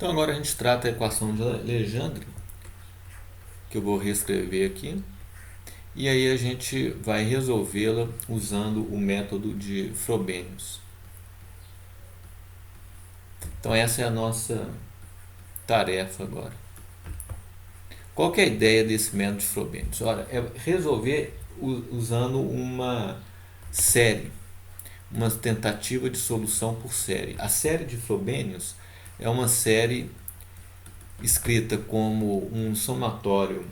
Então agora a gente trata a equação de Legendre, que eu vou reescrever aqui, e aí a gente vai resolvê-la usando o método de Frobenius. Então essa é a nossa tarefa agora. Qual que é a ideia desse método de Frobenius? Olha, é resolver usando uma série, uma tentativa de solução por série. A série de Frobenius é uma série escrita como um somatório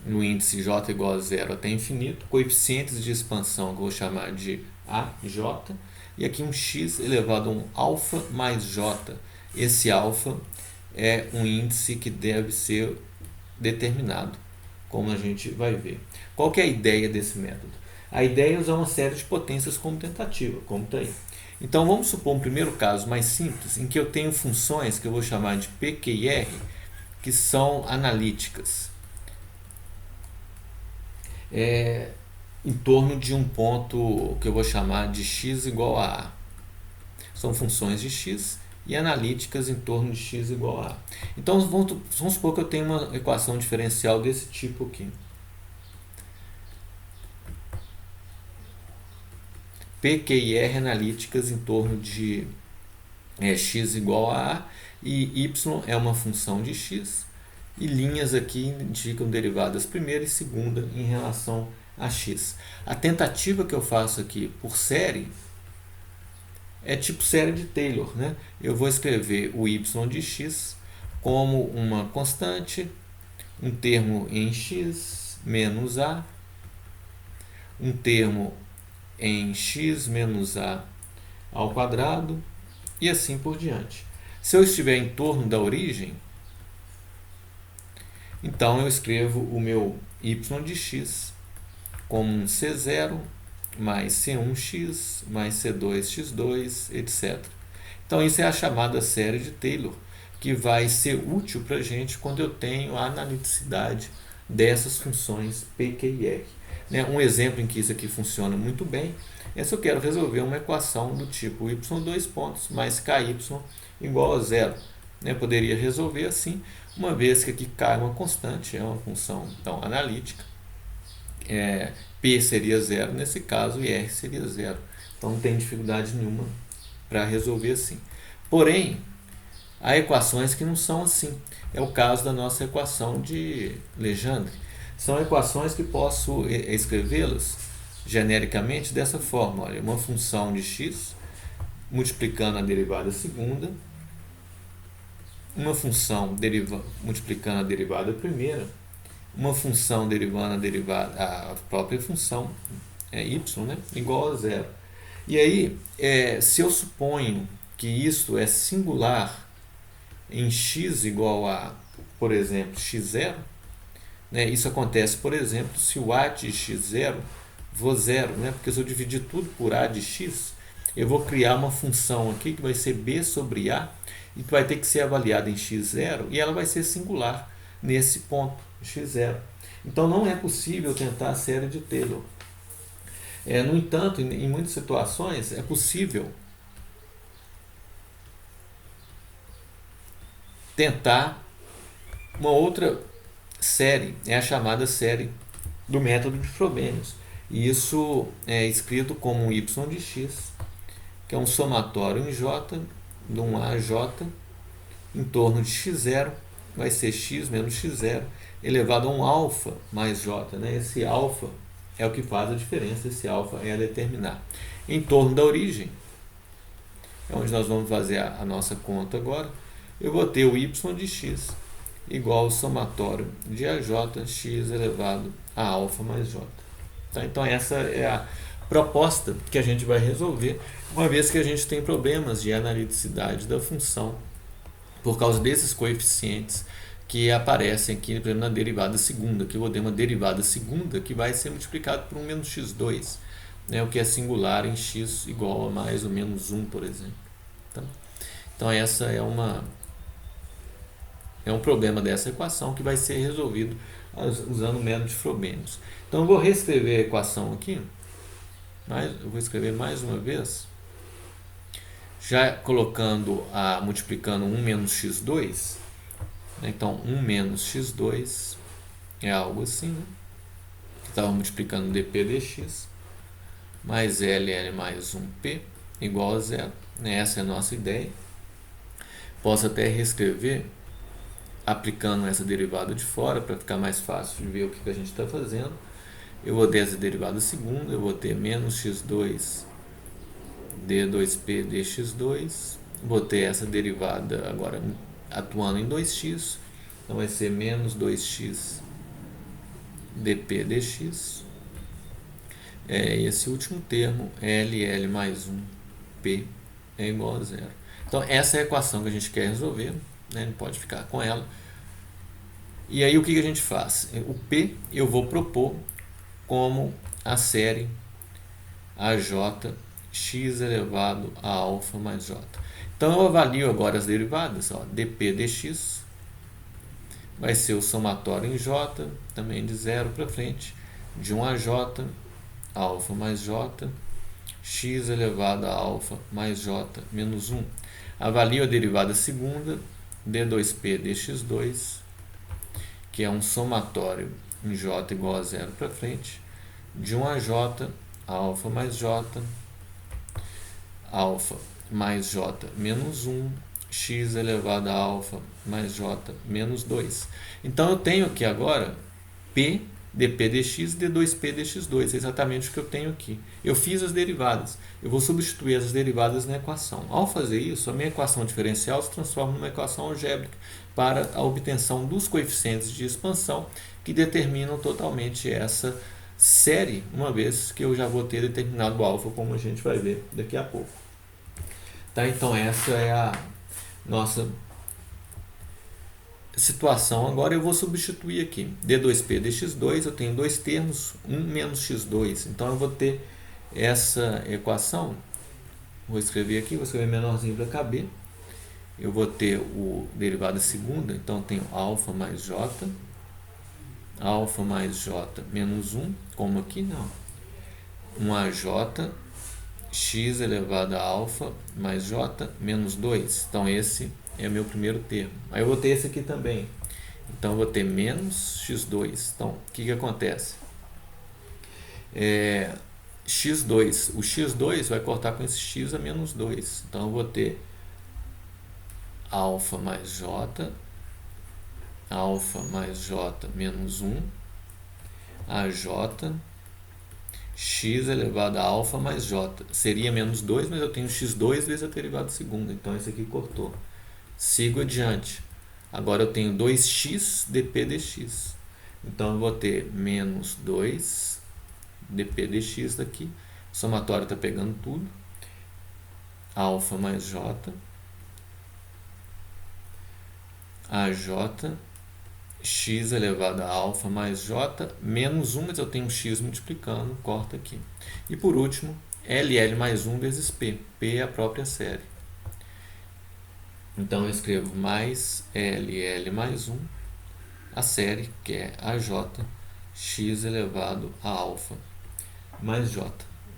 no índice j igual a zero até infinito, coeficientes de expansão que eu vou chamar de AJ, e aqui um x elevado a um alfa mais j. Esse alfa é um índice que deve ser determinado, como a gente vai ver. Qual que é a ideia desse método? A ideia é usar uma série de potências como tentativa, como está aí. Então vamos supor um primeiro caso mais simples, em que eu tenho funções que eu vou chamar de p, q e r, que são analíticas. Em torno de um ponto que eu vou chamar de x igual a a. São funções de x e analíticas em torno de x igual a a. Então vamos supor que eu tenho uma equação diferencial desse tipo aqui. P, Q e R analíticas em torno de x igual a a, e y é uma função de x, e linhas aqui indicam derivadas primeira e segunda em relação a x. A tentativa que eu faço aqui por série é tipo série de Taylor, né? Eu vou escrever o y de x como uma constante, um termo em x menos a, um termo em x menos a ao quadrado, e assim por diante. Se eu estiver em torno da origem, então eu escrevo o meu y de x como um c0 mais c1x mais c2x2, etc. Então isso é a chamada série de Taylor, que vai ser útil para a gente quando eu tenho a analiticidade dessas funções p, q e r. Um exemplo em que isso aqui funciona muito bem é se eu quero resolver uma equação do tipo y2 pontos mais ky igual a zero. Eu poderia resolver assim, uma vez que aqui k é uma constante, é uma função então, analítica. P seria zero nesse caso e R seria zero. Então não tem dificuldade nenhuma para resolver assim. Porém, há equações que não são assim. É o caso da nossa equação de Legendre. São equações que posso escrevê-las genericamente dessa forma. Olha, uma função de x multiplicando a derivada segunda, uma função multiplicando a derivada primeira, uma função derivando a própria função y, né, igual a zero. E aí, se eu suponho que isso é singular em x igual a, por exemplo, x0, né, isso acontece, por exemplo, se o a de x0 for zero, né, porque se eu dividir tudo por a de x, eu vou criar uma função aqui que vai ser b sobre a, e que vai ter que ser avaliada em x0, e ela vai ser singular nesse ponto, x0. Então não é possível tentar a série de Taylor. No entanto, em muitas situações é possível tentar uma outra série, é a chamada série do método de Frobenius. E isso é escrito como y de x, que é um somatório em j, de um AJ, em torno de x0, vai ser x menos x0, elevado a um alfa mais j. Né? Esse alfa é o que faz a diferença, esse alfa é a determinar. Em torno da origem, é onde nós vamos fazer a nossa conta agora, eu vou ter o y de x igual ao somatório de AJ x elevado a alfa mais j. Tá? Então essa é a proposta que a gente vai resolver, uma vez que a gente tem problemas de analiticidade da função por causa desses coeficientes que aparecem aqui, por exemplo, na derivada segunda, que eu vou ter uma derivada segunda que vai ser multiplicado por 1 menos x2, né, o que é singular em x igual a mais ou menos 1, por exemplo. Tá? Então essa é um problema dessa equação que vai ser resolvido usando o método de Frobenius. Então eu vou reescrever a equação aqui, eu vou escrever mais uma vez, Já colocando, multiplicando 1 menos x2, né? Então 1 menos x2 é algo assim, né? Estava multiplicando dp dx, mais LL mais 1P igual a zero. Essa é a nossa ideia. Posso até reescrever aplicando essa derivada de fora para ficar mais fácil de ver o que a gente está fazendo. Eu vou ter essa derivada segunda, eu vou ter menos x2 d2p dx2, vou ter essa derivada agora atuando em 2x, então vai ser menos 2x dp dx, esse último termo, LL mais 1P é igual a zero. Então essa é a equação que a gente quer resolver, né? A gente pode ficar com ela. E aí o que a gente faz? O P eu vou propor como a série AJ x elevado a alfa mais j. Então eu avalio agora as derivadas, ó, dp dx vai ser o somatório em j, também de 0 para frente, de 1 a j, alfa mais j, x elevado a alfa mais j menos 1. Avalio a derivada segunda, d2p dx2, que é um somatório em j igual a 0 para frente, de 1 a j, alfa mais j, alfa mais j menos 1, x elevado a alfa mais j menos 2. Então eu tenho aqui agora p dp dx e d2p dx2, é exatamente o que eu tenho aqui. Eu fiz as derivadas, eu vou substituir as derivadas na equação. Ao fazer isso, a minha equação diferencial se transforma numa equação algébrica para a obtenção dos coeficientes de expansão que determinam totalmente essa série, uma vez que eu já vou ter determinado o alfa, como a gente vai ver daqui a pouco. Tá? Então essa é a nossa situação. Agora eu vou substituir aqui d2p dx2, eu tenho dois termos, 1 menos x2, então eu vou ter essa equação, vou escrever aqui, vou escrever menorzinho para caber, eu vou ter o derivada segunda, então eu tenho alfa mais j menos 1, como aqui não, 1aj x elevado a alfa mais j menos 2, então esse é meu primeiro termo. Aí eu vou ter esse aqui também, então eu vou ter menos x2, então o que acontece? X2, o x2 vai cortar com esse x a menos 2, então eu vou ter alfa mais j menos 1, aj x elevado a alfa mais j, seria menos 2, mas eu tenho x2 vezes a derivada segunda, então esse aqui cortou. Sigo adiante, agora eu tenho 2x dp dx, então eu vou ter menos 2 dp dx daqui, o somatório está pegando tudo, alfa mais j, aj x elevado a alfa mais j menos 1, mas eu tenho x multiplicando, corta aqui. E por último, LL mais 1 vezes P. P é a própria série. Então eu escrevo mais LL mais 1, a série, que é AJ, x elevado a alfa mais j.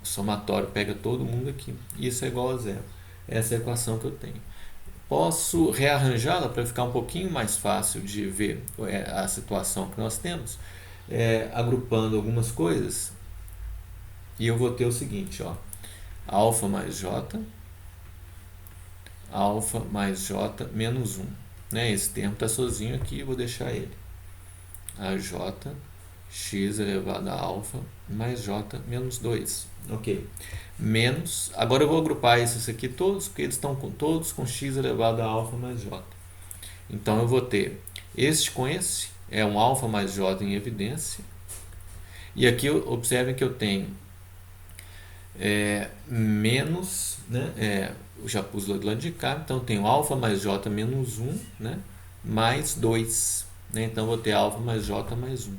O somatório pega todo mundo aqui. Isso é igual a zero. Essa é a equação que eu tenho. Posso rearranjá-la para ficar um pouquinho mais fácil de ver a situação que nós temos, agrupando algumas coisas, e eu vou ter o seguinte, ó, alfa mais j menos 1, né? Esse termo está sozinho aqui, vou deixar ele, aj x elevado a alfa mais j menos 2, ok, menos, agora eu vou agrupar esses aqui todos, porque eles estão todos com x elevado a alfa mais j, então eu vou ter este com esse, é um alfa mais j em evidência, e aqui observem que eu tenho menos, né, eu já pus do lado de cá, então eu tenho alfa mais j menos 1, né, mais 2, né, então eu vou ter alfa mais j mais 1.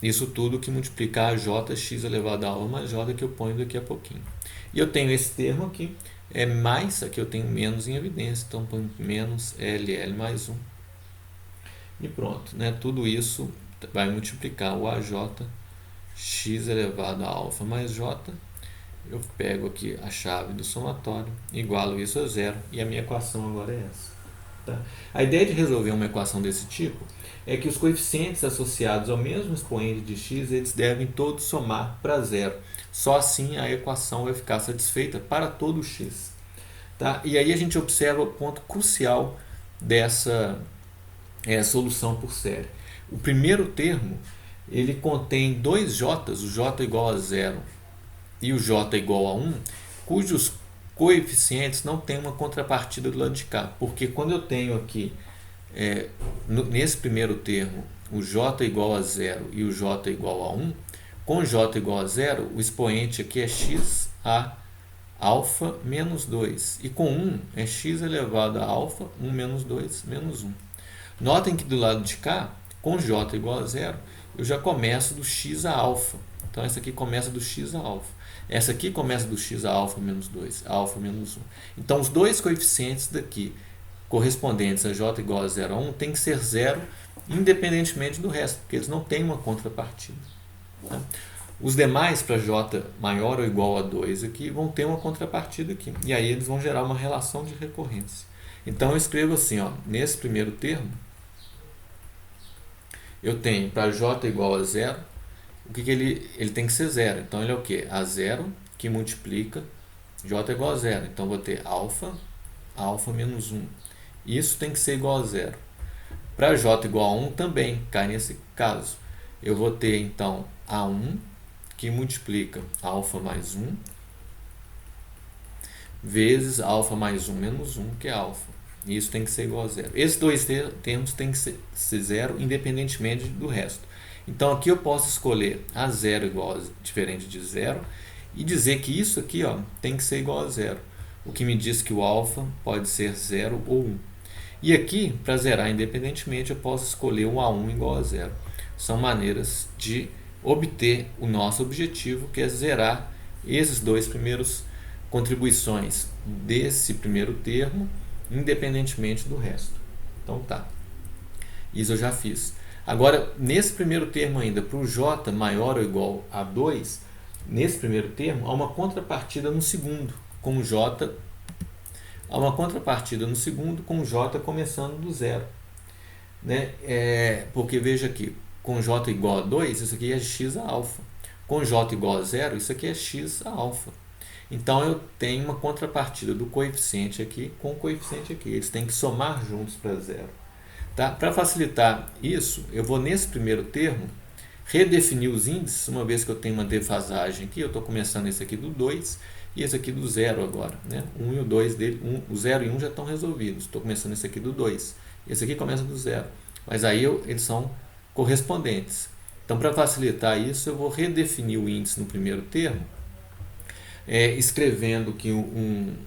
Isso tudo que multiplicar a j x elevado a alfa mais j, que eu ponho daqui a pouquinho. E eu tenho esse termo aqui, mais, aqui eu tenho menos em evidência, então eu ponho menos LL mais 1. E pronto, né? Tudo isso vai multiplicar o AJ x elevado a alfa mais j, eu pego aqui a chave do somatório, igualo isso a zero, e a minha equação agora é essa. Tá? A ideia de resolver uma equação desse tipo é que os coeficientes associados ao mesmo expoente de x, eles devem todos somar para zero. Só assim a equação vai ficar satisfeita para todo x. Tá? E aí a gente observa o ponto crucial dessa solução por série. O primeiro termo, ele contém dois j's, o j igual a zero e o j igual a 1, cujos coeficientes não têm uma contrapartida do lado de cá. Porque quando eu tenho aqui, nesse primeiro termo, o j igual a 0 e o j igual a 1, com j igual a 0, o expoente aqui é x a alfa menos 2. E com 1 é x elevado a alfa 1 menos 2 menos 1. Notem que do lado de cá, com j igual a 0, eu já começo do x a alfa. Então, essa aqui começa do x a alfa. Essa aqui começa do x a alfa menos 2, alfa menos 1. Então, os dois coeficientes daqui, correspondentes a j igual a 0 a 1, tem que ser 0, independentemente do resto, porque eles não têm uma contrapartida. Tá? Os demais, para j maior ou igual a 2 aqui, vão ter uma contrapartida aqui. E aí eles vão gerar uma relação de recorrência. Então, eu escrevo assim, ó, nesse primeiro termo, eu tenho para j igual a 0, o que ele tem que ser 0. Então, ele é o quê? A 0 que multiplica j igual a 0. Então, vou ter alfa menos 1. Isso tem que ser igual a 0. Para j igual a 1 também cai nesse caso. Eu vou ter, então, a1 que multiplica alfa mais 1 vezes alfa mais 1 menos 1, que é alfa. E isso tem que ser igual a 0. Esses dois termos têm que ser 0, independentemente do resto. Então, aqui eu posso escolher a 0 igual a, diferente de 0 e dizer que isso aqui, ó, tem que ser igual a 0. O que me diz que o alfa pode ser 0 ou 1. E aqui, para zerar independentemente, eu posso escolher o A1 igual a 0. São maneiras de obter o nosso objetivo, que é zerar esses dois primeiros contribuições desse primeiro termo, independentemente do resto. Então tá, isso eu já fiz. Agora, nesse primeiro termo ainda, para o j maior ou igual a 2, nesse primeiro termo, há uma contrapartida no segundo, com o j, há uma contrapartida no segundo com o j começando do zero. Né? Porque veja aqui, com j igual a 2, isso aqui é x a alfa. Com j igual a 0, isso aqui é x a alfa. Então, eu tenho uma contrapartida do coeficiente aqui com o coeficiente aqui. Eles têm que somar juntos para zero. Tá? Para facilitar isso, eu vou nesse primeiro termo redefinir os índices, uma vez que eu tenho uma defasagem aqui. Eu estou começando esse aqui do 2 e esse aqui do 0 agora. Né? 1 e o 2 dele, o 0 e 1 já estão resolvidos. Estou começando esse aqui do 2. Esse aqui começa do 0. Mas aí eles são correspondentes. Então, para facilitar isso, eu vou redefinir o índice no primeiro termo, escrevendo que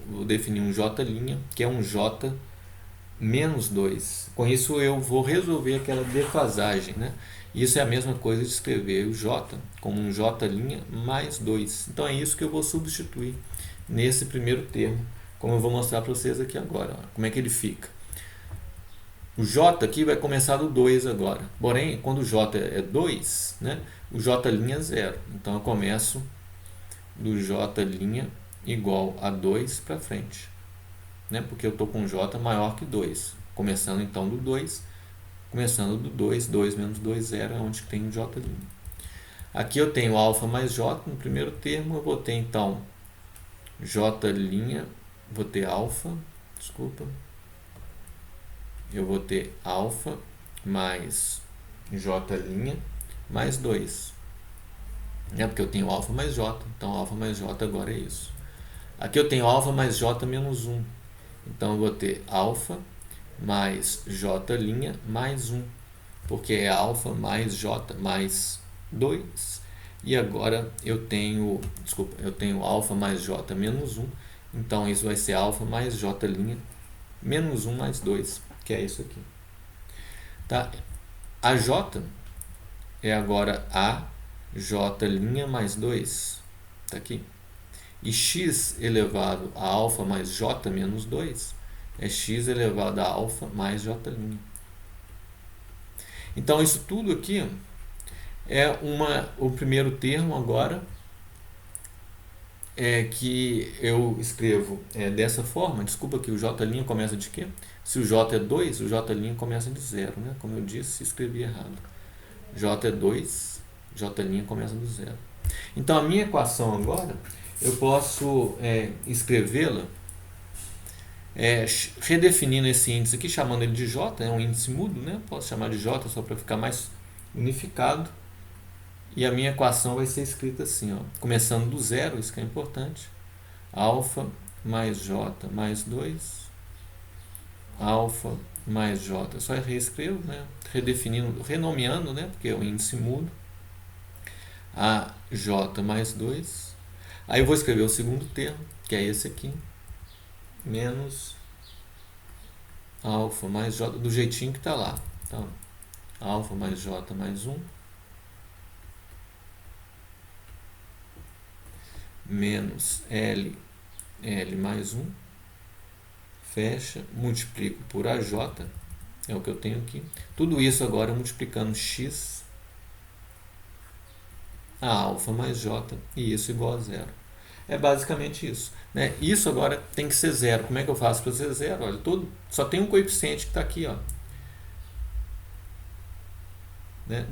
vou definir um j', que é um j menos 2. Com isso, eu vou resolver aquela defasagem. Né? Isso é a mesma coisa de escrever o j como um j' mais 2. Então, é isso que eu vou substituir nesse primeiro termo, como eu vou mostrar para vocês aqui agora. Ó, como é que ele fica. O j aqui vai começar do 2 agora. Porém, quando o j é 2, né, o j' é 0. Então, eu começo do j' igual a 2 para frente. Né, porque eu estou com j maior que 2. Começando, então, do 2. Começando do 2, 2 menos 2, 0, é onde tem o j'. Aqui eu tenho alfa mais j no primeiro termo. Eu vou ter, então, j', vou ter alfa, desculpa. Eu vou ter alfa mais j' mais 2. Porque eu tenho alfa mais j, então alfa mais j agora é isso. Aqui eu tenho alfa mais j menos 1. Então eu vou ter alfa mais j' mais 1. Porque é alfa mais j mais 2. E agora eu tenho alfa mais j menos 1. Então isso vai ser alfa mais j' menos 1 mais 2. Que é isso aqui. Tá? A j é agora a j' mais 2. Está aqui. E x elevado a alfa mais j menos 2 é x elevado a alfa mais j'. Então, isso tudo aqui o primeiro termo agora que eu escrevo dessa forma. Desculpa que o J' começa de quê? Se o J é 2, o J' começa de 0, né? Como eu disse, escrevi errado. J é 2, J' começa do 0. Então a minha equação agora, eu posso escrevê-la redefinindo esse índice aqui, chamando ele de J, é um índice mudo, né? Posso chamar de J só para ficar mais unificado. E a minha equação vai ser escrita assim, ó, começando do 0, isso que é importante. Alfa mais J mais 2, alfa mais J. Só reescrevo, né? Redefinindo, renomeando, né? Porque é o índice mudo. A J mais 2. Aí eu vou escrever o segundo termo, que é esse aqui, menos alfa mais J, do jeitinho que está lá. Então, alfa mais J mais 1, menos L mais 1, fecha, multiplico por AJ, é o que eu tenho aqui. Tudo isso agora multiplicando x, a alfa mais J, e isso igual a 0. É basicamente isso, né? Isso agora tem que ser 0. Como é que eu faço para ser 0? Olha, só tem um coeficiente que está aqui, ó, né?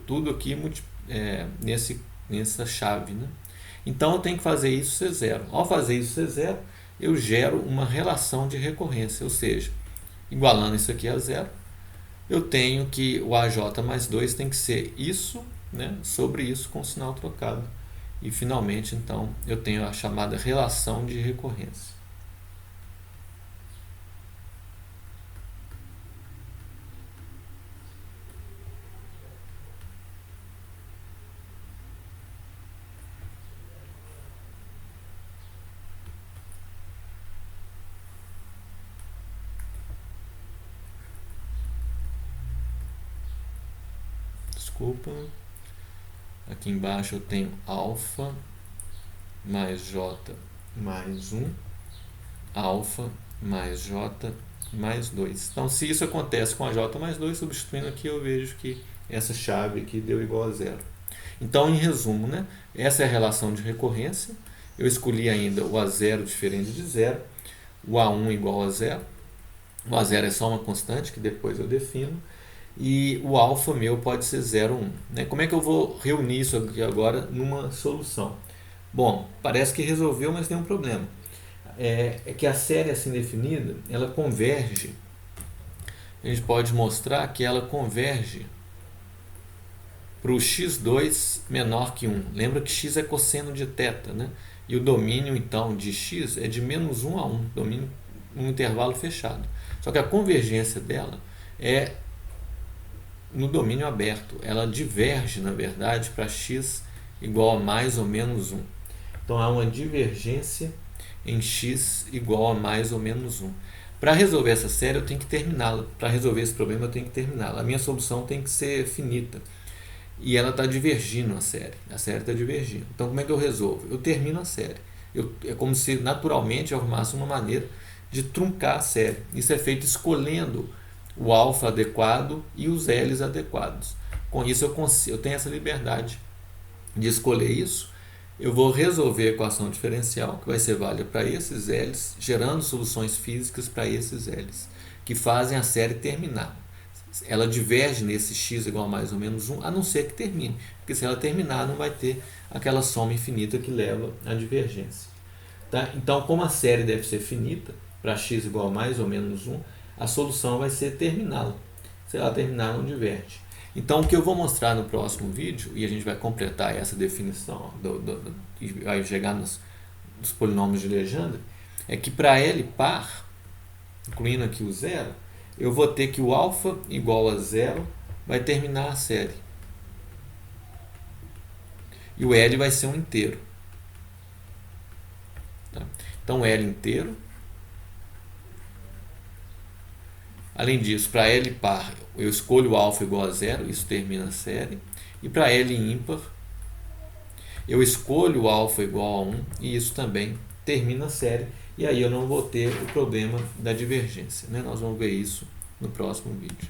Tudo aqui nessa chave, né? Então eu tenho que fazer isso ser 0. Ao fazer isso ser 0, eu gero uma relação de recorrência, ou seja, igualando isso aqui a 0, eu tenho que o AJ mais 2 tem que ser isso, né, sobre isso com o sinal trocado. E finalmente, então, eu tenho a chamada relação de recorrência. Desculpa. Aqui embaixo eu tenho alfa mais J mais 1, alfa mais J mais 2. Então, se isso acontece com a J mais 2, substituindo aqui, eu vejo que essa chave aqui deu igual a 0. Então, em resumo, né, essa é a relação de recorrência. Eu escolhi ainda o A0 diferente de 0, o A1 igual a 0. O A0 é só uma constante que depois eu defino. E o alfa meu pode ser 0, 1. Né? Como é que eu vou reunir isso aqui agora numa solução? Bom, parece que resolveu, mas tem um problema. É que a série assim definida, ela converge. A gente pode mostrar que ela converge para o x2 menor que 1. Lembra que x é cosseno de θ, né? E o domínio, então, de x é de menos 1 a 1, domínio num intervalo fechado. Só que a convergência dela é no domínio aberto. Ela diverge, na verdade, para x igual a mais ou menos 1. Então, há uma divergência em x igual a mais ou menos 1. Para resolver essa série, eu tenho que terminá-la. Para resolver esse problema, eu tenho que terminá-la. A minha solução tem que ser finita. E ela está divergindo a série. A série está divergindo. Então, como é que eu resolvo? Eu termino a série. É como se, naturalmente, eu arrumasse uma maneira de truncar a série. Isso é feito escolhendo o alfa adequado e os L's adequados. Com isso, eu tenho essa liberdade de escolher isso. Eu vou resolver a equação diferencial, que vai ser válida para esses L's, gerando soluções físicas para esses L's, que fazem a série terminar. Ela diverge nesse x igual a mais ou menos 1, a não ser que termine, porque se ela terminar, não vai ter aquela soma infinita que leva à divergência. Tá? Então, como a série deve ser finita, para x igual a mais ou menos 1, a solução vai ser terminá-la. Se ela terminar, não diverge. Então, o que eu vou mostrar no próximo vídeo, e a gente vai completar essa definição, e vai chegar nos polinômios de Legendre, é que para L par, incluindo aqui o 0, eu vou ter que o alfa igual a 0 vai terminar a série. E o L vai ser um inteiro. Tá? Então, L inteiro. Além disso, para L par, eu escolho o alfa igual a 0, isso termina a série. E para L ímpar, eu escolho o alfa igual a 1, e isso também termina a série. E aí eu não vou ter o problema da divergência. Né? Nós vamos ver isso no próximo vídeo.